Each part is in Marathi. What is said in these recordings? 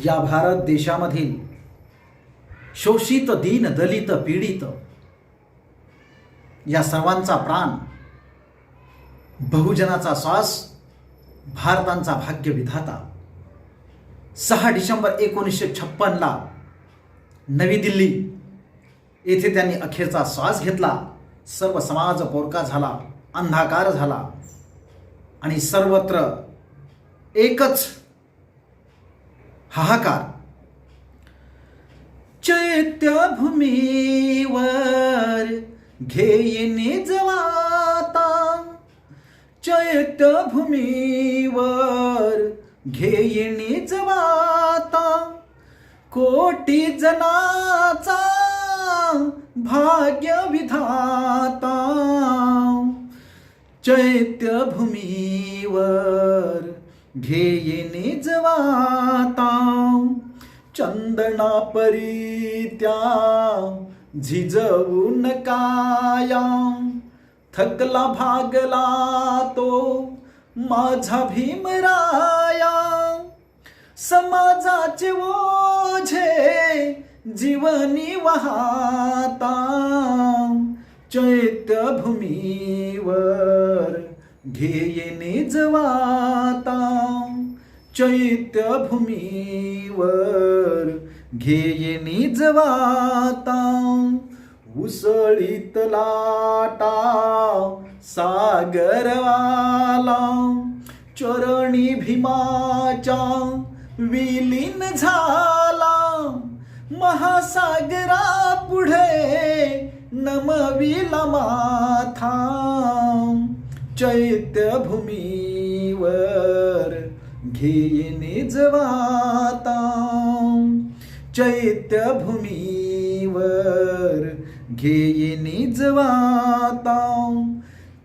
या भारत देशामधील शोषित, दीन, दलित, पीडित या सर्वांचा प्राण, बहुजनाचा श्वास, भारताचा भाग्य विधाता 6 डिसेंबर 1956 नवी दिल्ली येथे त्यांनी अखेरचा श्वास घेतला. सर्व समाज पोरका झाला, अंधाकार झाला आणि सर्वत्र एकच हाहाकार. चैत्यभूमीवर घेईने जवाता, चैत्यभूमीवर घेईने जवाता, कोटी जनाचा भाग्य विधाता. चैत्यभूमीवर घेईने जवाता, चंदना परित्या झिजवून काया, थकला भागला तो माझा भीमराया. समाजाचे ओझे जीवनी वाहता, चैत्यभूमीवर घेईने जवाता, चैत्यभूमीवर घेईने जवाता. उसळीत लाटा सागरवाला, चरणी भीमाच्या विलीन झाला. महासागरा पुढे नमविला माथा, चैत्यभूमीवर घेईने जवाता, चैत्यभूमीवर घेईने जवाता.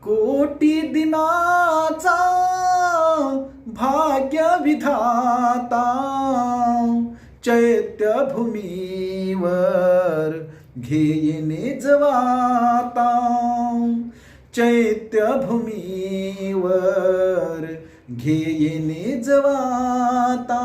कोटी दिनाचा भाग्य विधाता, चैत्यभूमीवर घेईने जवाता, चैत्यभूमीवर घेईने जवाता.